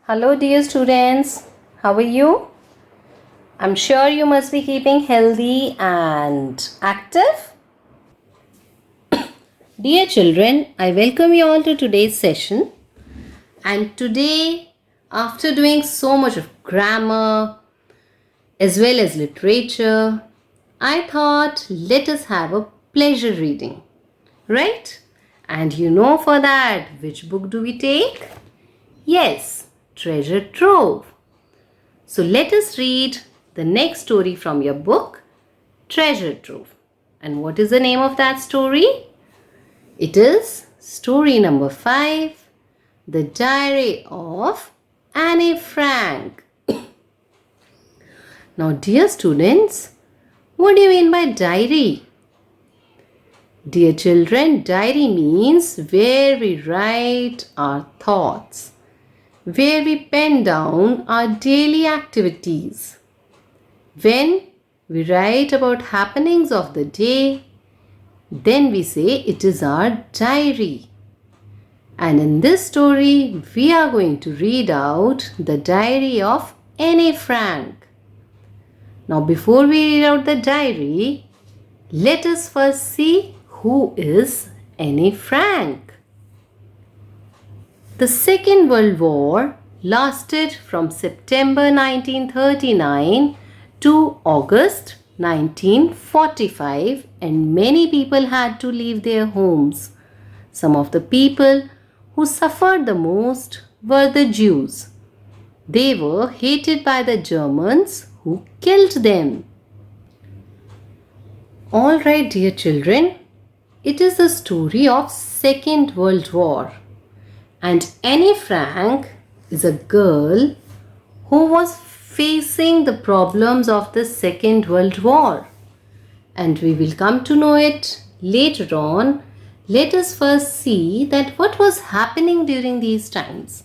Hello, dear students. How are you? I'm sure you must be keeping healthy and active. Dear children, I welcome you all to today's session. And today, after doing so much of grammar as well as literature, I thought let us have a pleasure reading, right? And for that, which book do we take? Yes, Treasure Trove. So let us read the next story from your book, Treasure Trove. And what is the name of that story? It is story number 5, The Diary of Anne Frank. Now, dear students, what do you mean by diary? Dear children, diary means where we write our thoughts, where we pen down our daily activities. When we write about happenings of the day, then we say it is our diary. And in this story, we are going to read out the diary of Anne Frank. Now, before we read out the diary, let us first see who is Anne Frank. The Second World War lasted from September 1939 to August 1945, and many people had to leave their homes. Some of the people who suffered the most were the Jews. They were hated by the Germans who killed them. All right, dear children, it is the story of Second World War. And Anne Frank is a girl who was facing the problems of the Second World War. And we will come to know it later on. Let us first see that what was happening during these times.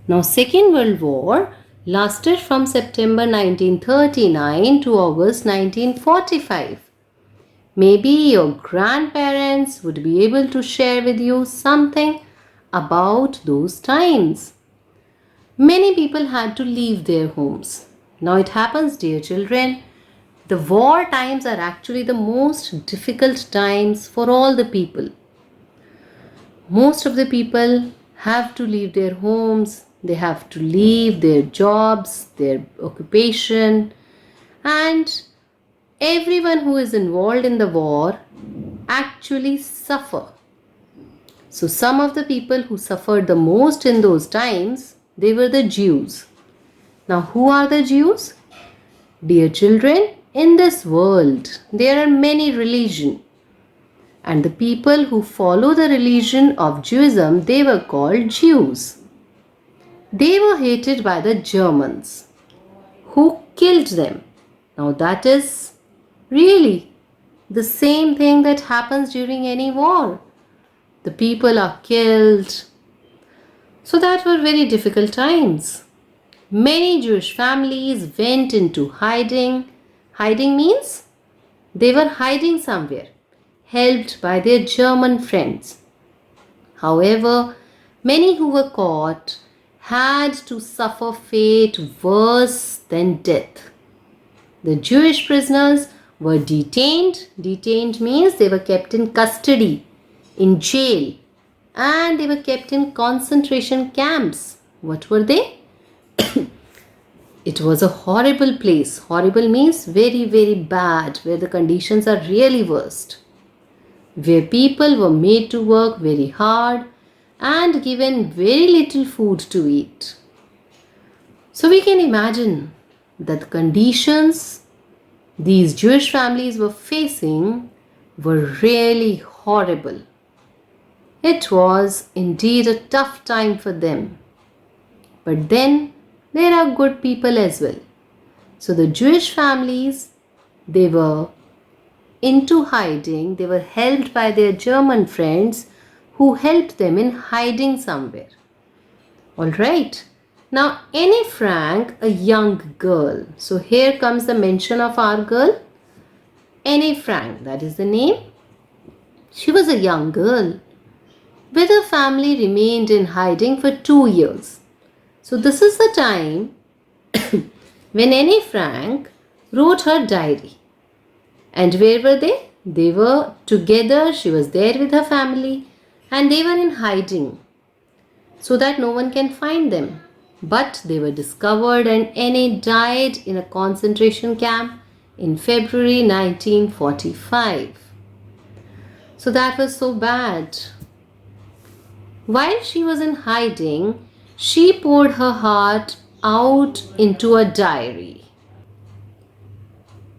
Now, Second World War lasted from September 1939 to August 1945. Maybe your grandparents would be able to share with you something about those times. Many people had to leave their homes. Now it happens, dear children, the war times are actually the most difficult times for all the people. Most of the people have to leave their homes, they have to leave their jobs, their occupation, and everyone who is involved in the war actually suffer. So some of the people who suffered the most in those times, they were the Jews. Now, who are the Jews? Dear children, in this world, there are many religions. And the people who follow the religion of Judaism, they were called Jews. They were hated by the Germans, who killed them. Now, that is really the same thing that happens during any war. The people are killed. So that were very difficult times. Many Jewish families went into hiding. Hiding means they were hiding somewhere, helped by their German friends. However, many who were caught had to suffer fate worse than death. The Jewish prisoners were detained. Detained means they were kept in custody, in jail, and they were kept in concentration camps. What were they? It was a horrible place. Horrible means very, very bad, where the conditions are really worst, where people were made to work very hard and given very little food to eat. So we can imagine that the conditions these Jewish families were facing were really horrible. It was indeed a tough time for them. But then there are good people as well. So the Jewish families, they were into hiding. They were helped by their German friends who helped them in hiding somewhere. All right. Now, Anne Frank, a young girl. So here comes the mention of our girl, Anne Frank. That is the name. She was a young girl. With her family remained in hiding for 2 years. So this is the time when Anne Frank wrote her diary. And where were they? They were together, she was there with her family, and they were in hiding so that no one can find them. But they were discovered, and Anne died in a concentration camp in February 1945. So that was so bad. While she was in hiding, she poured her heart out into a diary,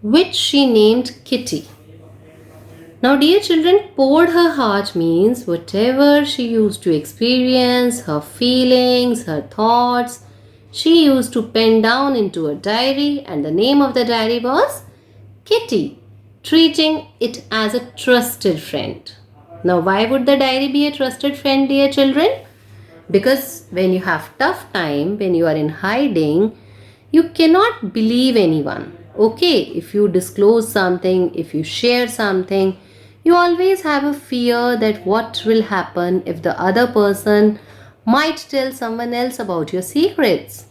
which she named Kitty. Now, dear children, poured her heart means whatever she used to experience, her feelings, her thoughts, she used to pen down into a diary, and the name of the diary was Kitty, treating it as a trusted friend. Now, why would the diary be a trusted friend, dear children? Because when you have tough time, when you are in hiding, you cannot believe anyone. Okay, if you disclose something, if you share something, you always have a fear that what will happen if the other person might tell someone else about your secrets.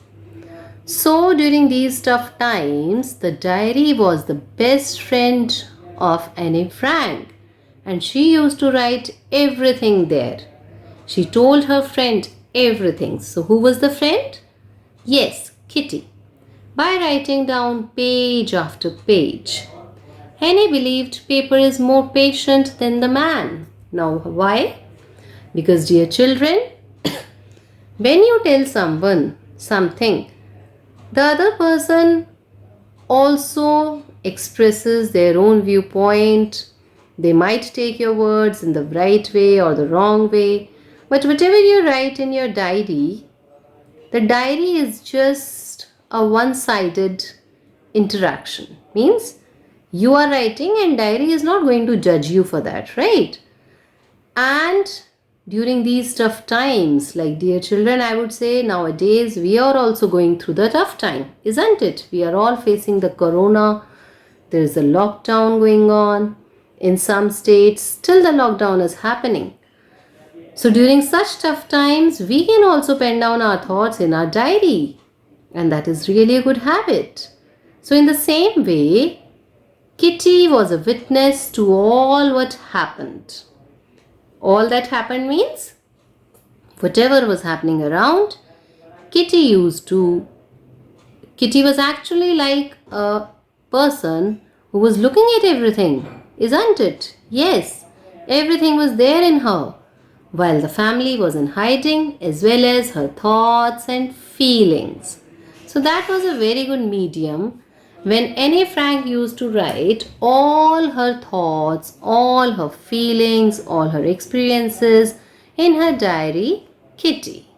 So during these tough times, the diary was the best friend of Anne Frank, and she used to write everything there. She told her friend everything. So who was the friend? Yes, Kitty. By writing down page after page. Anne believed paper is more patient than the man. Now why? Because dear children, when you tell someone something, the other person also expresses their own viewpoint. They might take your words in the right way or the wrong way. But whatever you write in your diary, the diary is just a one-sided interaction. Means you are writing and diary is not going to judge you for that, right? And during these tough times, like dear children, I would say nowadays we are also going through the tough time, isn't it? We are all facing the corona. There is a lockdown going on. In some states, still the lockdown is happening. So during such tough times, we can also pen down our thoughts in our diary. And that is really a good habit. So in the same way, Kitty was a witness to all what happened. All that happened means whatever was happening around, Kitty was actually like a person who was looking at everything, isn't it? Yes, everything was there in her, while the family was in hiding, as well as her thoughts and feelings. So that was a very good medium when Anne Frank used to write all her thoughts, all her feelings, all her experiences in her diary, Kitty.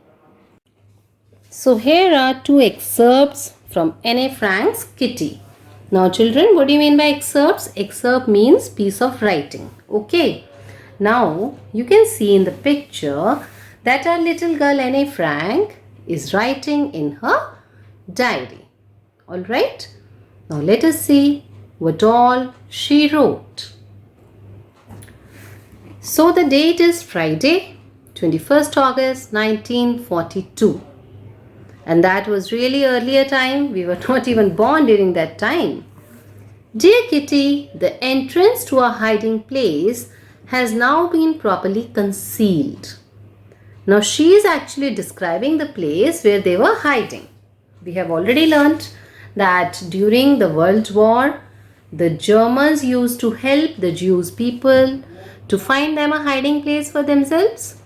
So here are two excerpts from Anne Frank's Kitty. Now children, what do you mean by excerpts? Excerpt means piece of writing. Okay. Now you can see in the picture that our little girl Anne Frank is writing in her diary. Alright. Now let us see what all she wrote. So the date is Friday, 21st August 1942. And that was really earlier time. We were not even born during that time. Dear Kitty, the entrance to our hiding place has now been properly concealed. Now she is actually describing the place where they were hiding. We have already learnt that during the World War, the Germans used to help the Jewish people to find them a hiding place for themselves.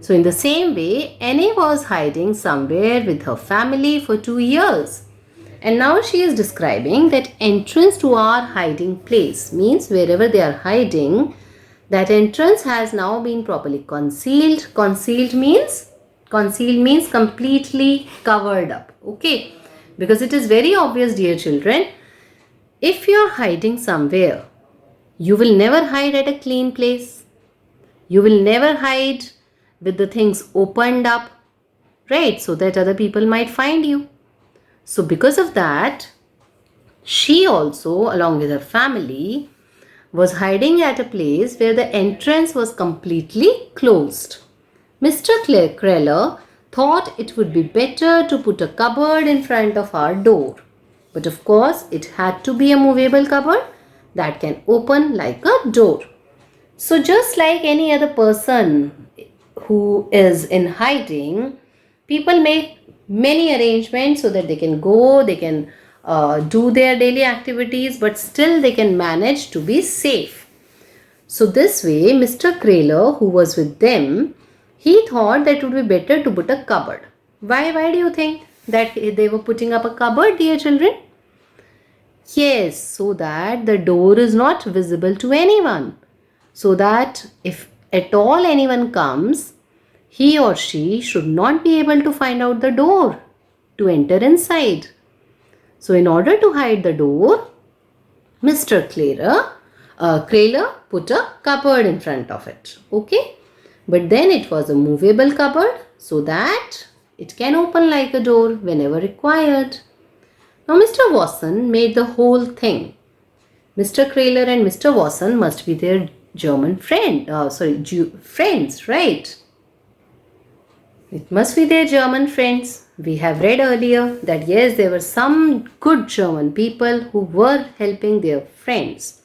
So in the same way, Anne was hiding somewhere with her family for 2 years. And now she is describing that entrance to our hiding place, means wherever they are hiding, that entrance has now been properly concealed. Concealed means completely covered up. Okay. Because it is very obvious, dear children, if you are hiding somewhere, you will never hide at a clean place. You will never hide with the things opened up, right? So that other people might find you. So because of that, she also, along with her family, was hiding at a place where the entrance was completely closed. Mr. Kreller thought it would be better to put a cupboard in front of our door. But of course, it had to be a movable cupboard that can open like a door. So just like any other person who is in hiding, people make many arrangements so that they can go, they can do their daily activities, but still they can manage to be safe. So this way, Mr. Krayler, who was with them, he thought that it would be better to put a cupboard. Why do you think that they were putting up a cupboard, dear children? Yes, so that the door is not visible to anyone. So that if at all anyone comes, he or she should not be able to find out the door to enter inside. So in order to hide the door, Mr. Krayler put a cupboard in front of it. Okay? But then it was a movable cupboard so that it can open like a door whenever required. Now Mr. Watson made the whole thing. Mr. Krayler and Mr. Watson must be their German friends, right? It must be their German friends. We have read earlier that yes, there were some good German people who were helping their friends.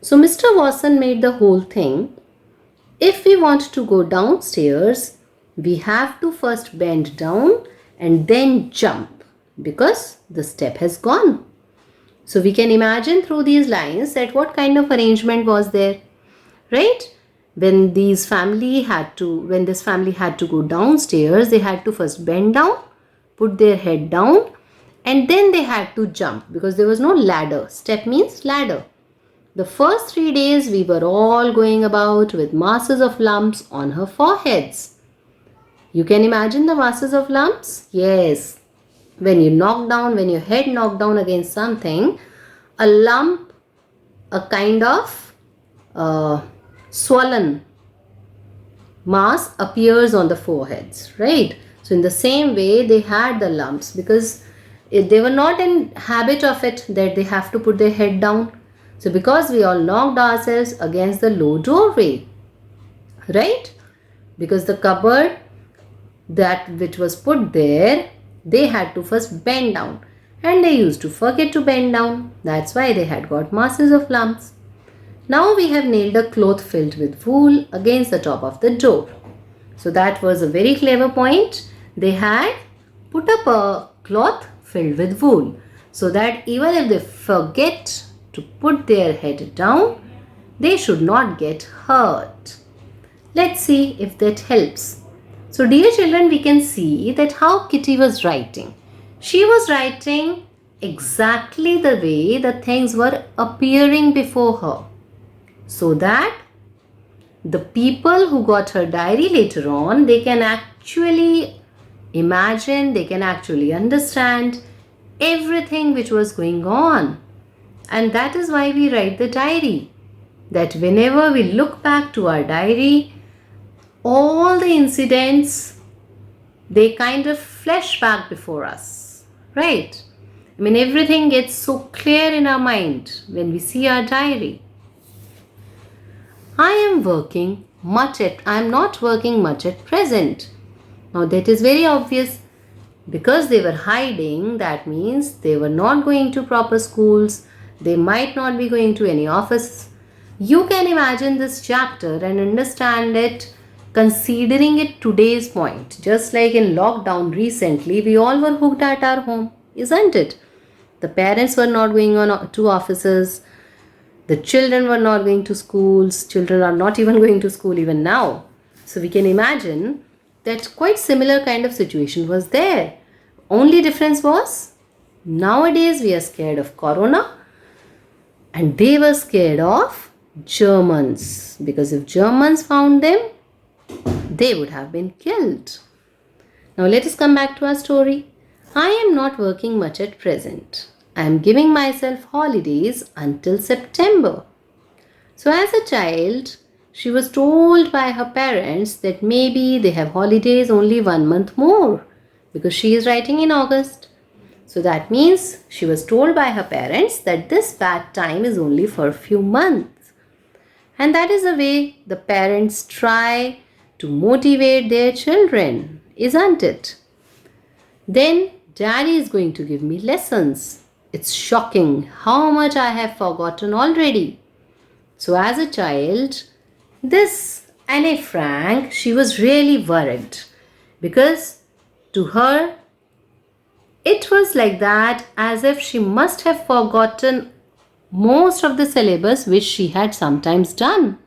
So Mr. Watson made the whole thing. If we want to go downstairs, we have to first bend down and then jump because the step has gone. So we can imagine through these lines that what kind of arrangement was there, right? When this family had to go downstairs, they had to first bend down, put their head down, and then they had to jump because there was no ladder. Step means ladder. The first 3 days we were all going about with masses of lumps on her foreheads. You can imagine the masses of lumps? Yes. When your head knocked down against something, a lump, a kind of swollen mass appears on the foreheads, right? So in the same way, they had the lumps because they were not in habit of it that they have to put their head down. So because we all knocked ourselves against the low doorway, right? Because the cupboard that which was put there, they had to first bend down and they used to forget to bend down. That's why they had got masses of lumps. Now we have nailed a cloth filled with wool against the top of the door. So that was a very clever point. They had put up a cloth filled with wool so that even if they forget to put their head down, they should not get hurt. Let's see if that helps. So dear children, we can see that how Kitty was writing. She was writing exactly the way the things were appearing before her, so that the people who got her diary later on, they can actually imagine, they can actually understand everything which was going on. And that is why we write the diary. That whenever we look back to our diary, all the incidents, they kind of flash back before us, right? I mean, everything gets so clear in our mind when we see our diary. I am not working much at present. Now that is very obvious. Because they were hiding, that means they were not going to proper schools. They might not be going to any office. You can imagine this chapter and understand it considering it today's point. Just like in lockdown recently, we all were hooked at our home, isn't it? The parents were not going on to offices. The children were not going to schools. Children are not even going to school even now. So we can imagine that quite similar kind of situation was there. Only difference was nowadays we are scared of corona and they were scared of Germans, because if Germans found them, they would have been killed. Now let us come back to our story. I am not working much at present. I am giving myself holidays until September. So as a child, she was told by her parents that maybe they have holidays only 1 month more because she is writing in August. So that means she was told by her parents that this bad time is only for a few months. And that is the way the parents try to motivate their children. isn't it? Then daddy is going to give me lessons. It's shocking how much I have forgotten already. So as a child, this Anne Frank, she was really worried because to her it was like that as if she must have forgotten most of the syllabus which she had sometimes done.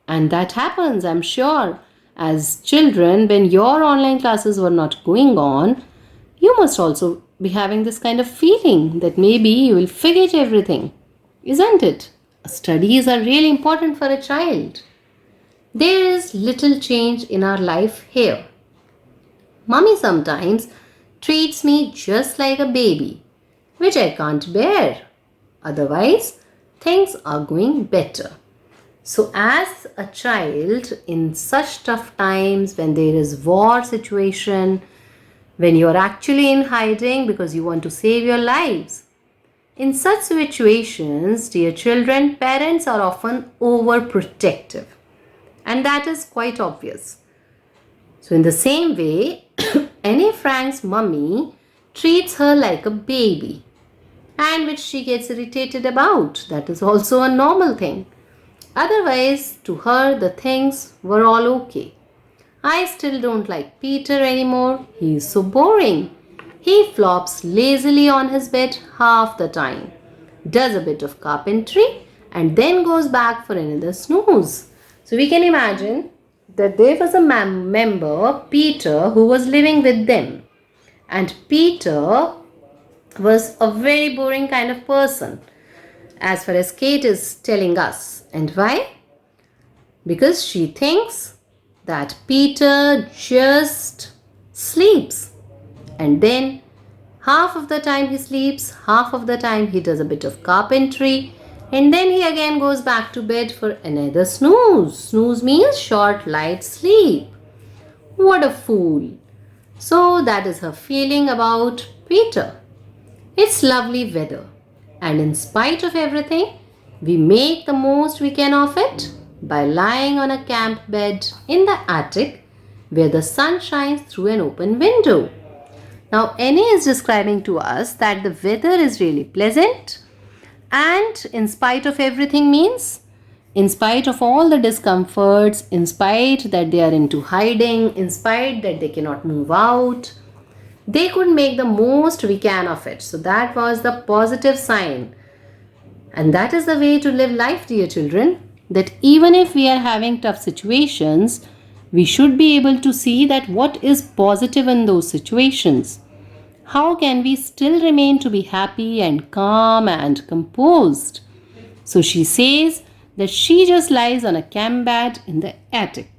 And that happens, I'm sure. As children, when your online classes were not going on, you must also be having this kind of feeling that maybe you will forget everything, isn't it? Studies are really important for a child. There is little change in our life here. Mummy sometimes treats me just like a baby, which I can't bear. Otherwise, things are going better. So as a child, in such tough times when there is war situation, when you are actually in hiding because you want to save your lives, in such situations, dear children, parents are often overprotective. And that is quite obvious. So in the same way, Anne Frank's mummy treats her like a baby, and which she gets irritated about. That is also a normal thing. Otherwise, to her, the things were all okay. I still don't like Peter anymore. He is so boring. He flops lazily on his bed half the time, does a bit of carpentry, and then goes back for another snooze. So we can imagine that there was a member, Peter, who was living with them. And Peter was a very boring kind of person, as far as Kate is telling us. And why? Because she thinks that Peter just sleeps. And then half of the time he sleeps, half of the time he does a bit of carpentry, and then he again goes back to bed for another snooze. Snooze means short, light sleep. What a fool. So that is her feeling about Peter. It's lovely weather, and in spite of everything, we make the most we can of it by lying on a camp bed in the attic where the sun shines through an open window. Now, Annie is describing to us that the weather is really pleasant, and in spite of everything means, in spite of all the discomforts, in spite that they are into hiding, in spite that they cannot move out, they could make the most we can of it. So that was the positive sign. And that is the way to live life, dear children, that even if we are having tough situations, we should be able to see that what is positive in those situations. How can we still remain to be happy and calm and composed? So she says that she just lies on a camp bed in the attic.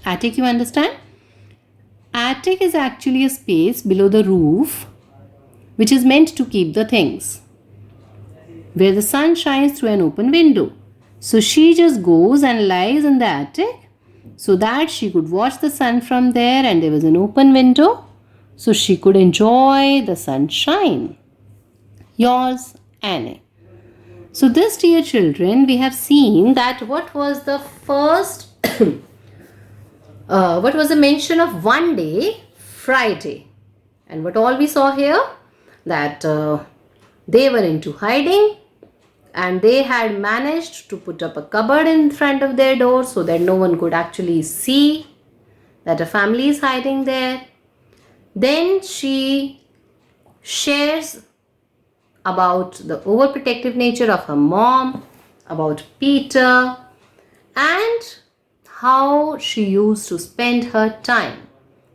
Attic, you understand? Attic is actually a space below the roof which is meant to keep the things, where the sun shines through an open window. So she just goes and lies in the attic so that she could watch the sun from there, and there was an open window so she could enjoy the sunshine. Yours, Anne. So this, dear children, we have seen that what was the first what was the mention of one day, Friday. And what all we saw here, that they were into hiding, and they had managed to put up a cupboard in front of their door so that no one could actually see that a family is hiding there. Then she shares about the overprotective nature of her mom, about Peter, and how she used to spend her time.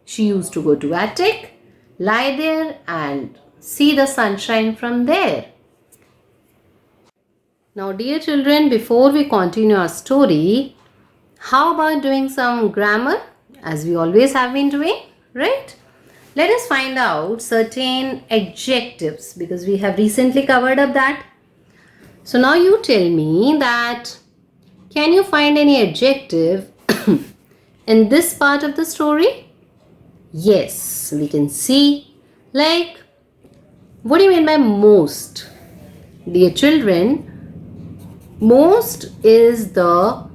She used to go to attic, lie there and see the sunshine from there. Now, dear children, before we continue our story, how about doing some grammar as we always have been doing, right? Let us find out certain adjectives because we have recently covered up that. So now you tell me that, can you find any adjective in this part of the story? Yes, we can see. Like, what do you mean by most? Dear children, most is the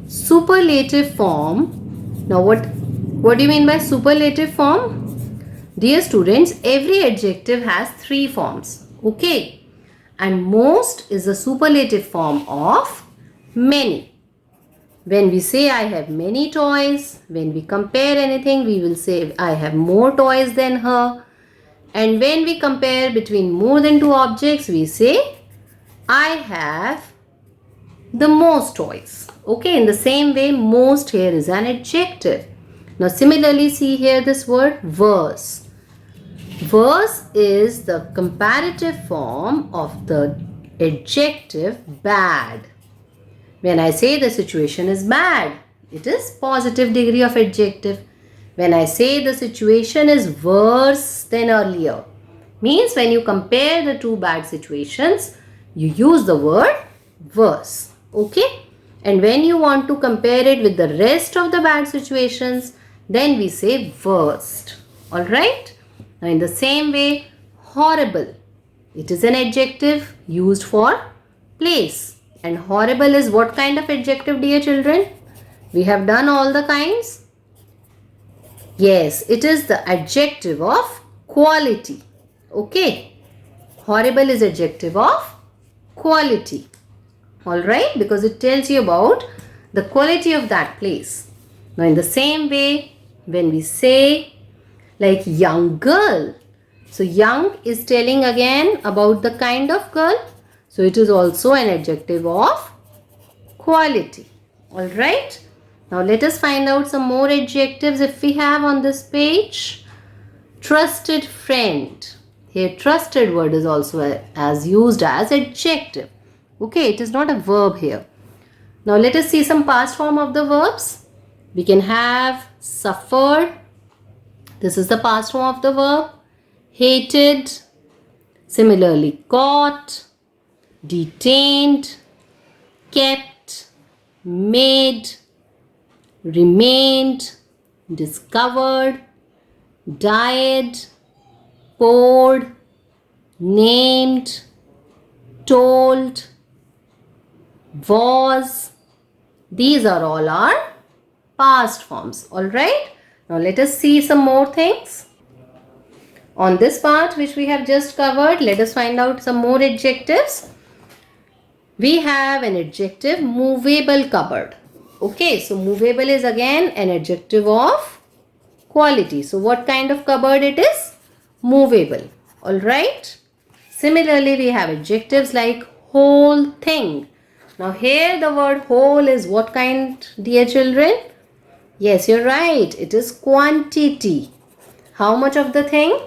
superlative form. Now what What do you mean by superlative form? Dear students, every adjective has three forms. Okay. And most is the superlative form of many. When we say I have many toys, when we compare anything, we will say I have more toys than her. And when we compare between more than two objects, we say I have the most toys. Okay, in the same way, most here is an adjective. Now, similarly, see here this word verse. Verse is the comparative form of the adjective bad. When I say the situation is bad, it is positive degree of adjective. When I say the situation is worse than earlier, means when you compare the two bad situations, you use the word worse. Okay? And when you want to compare it with the rest of the bad situations, then we say worst. Alright? Now in the same way, horrible. It is an adjective used for place. And horrible is what kind of adjective, dear children? We have done all the kinds. Yes, it is the adjective of quality. Okay. Horrible is adjective of quality. Alright, because it tells you about the quality of that place. Now in the same way, when we say like young girl, so young is telling again about the kind of girl. So it is also an adjective of quality. Alright, now let us find out some more adjectives if we have on this page. Trusted friend. Here trusted word is also as used as adjective. Okay, it is not a verb here. Now let us see some past form of the verbs. We can have suffered. This is the past form of the verb. Hated. Similarly, caught, detained, kept, made, remained, discovered, died, poured, named, told, was. These are all our past forms. Alright. Now let us see some more things. On this part which we have just covered, let us find out some more adjectives. We have an adjective movable cupboard. Okay, so movable is again an adjective of quality. So what kind of cupboard it is? Movable. Alright. Similarly, we have adjectives like whole thing. Now here the word whole is what kind, dear children? Yes, you're right. It is quantity. How much of the thing?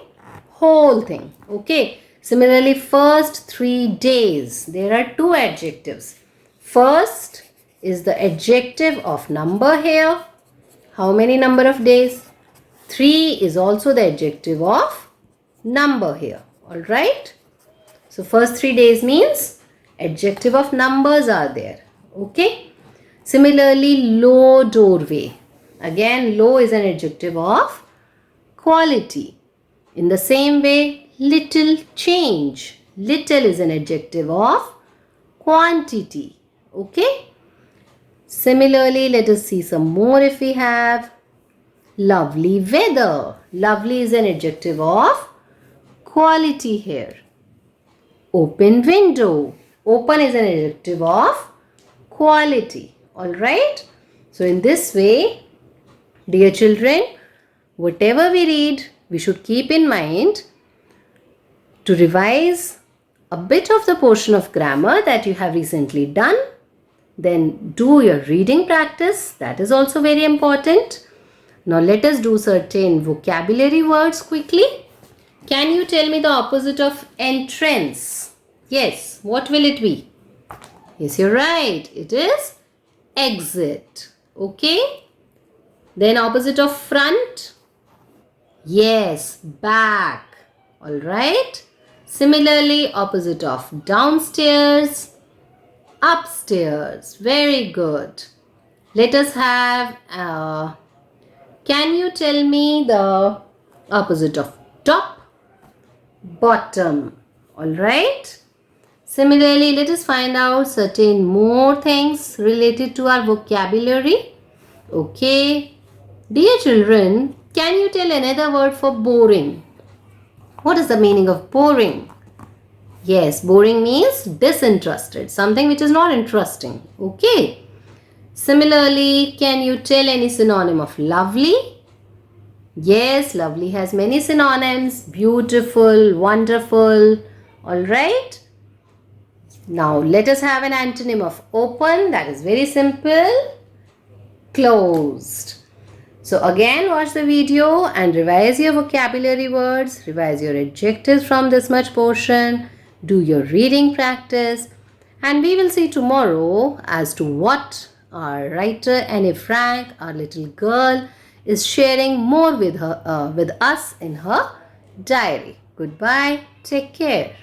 Whole thing. Okay. Similarly, first 3 days. There are two adjectives. First is the adjective of number here. How many number of days? 3 is also the adjective of number here. Alright. So first 3 days means adjective of numbers are there. Okay. Similarly, low doorway. Again, low is an adjective of quality. In the same way, little change. Little is an adjective of quantity. Okay. Similarly, let us see some more if we have. Lovely weather. Lovely is an adjective of quality here. Open window. Open is an adjective of quality. Alright. So in this way, dear children, whatever we read, we should keep in mind to revise a bit of the portion of grammar that you have recently done. Then do your reading practice. That is also very important. Now let us do certain vocabulary words quickly. Can you tell me the opposite of entrance? Yes, what will it be? Yes, you're right. It is exit. Okay. Then opposite of front? Yes, back. Alright. Similarly, opposite of downstairs? Upstairs. Very good. Let us have, can you tell me the opposite of top? Bottom. Alright. Similarly, let us find out certain more things related to our vocabulary. Okay. Dear children, can you tell another word for boring? What is the meaning of boring? Yes, boring means disinterested, something which is not interesting. Okay. Similarly, can you tell any synonym of lovely? Yes, lovely has many synonyms. Beautiful, wonderful. Alright. Now let us have an antonym of open. That is very simple. Closed. So again watch the video and revise your vocabulary words. Revise your adjectives from this much portion. Do your reading practice. And we will see tomorrow as to what our writer Anne Frank, our little girl, is sharing more with us in her diary. Goodbye. Take care.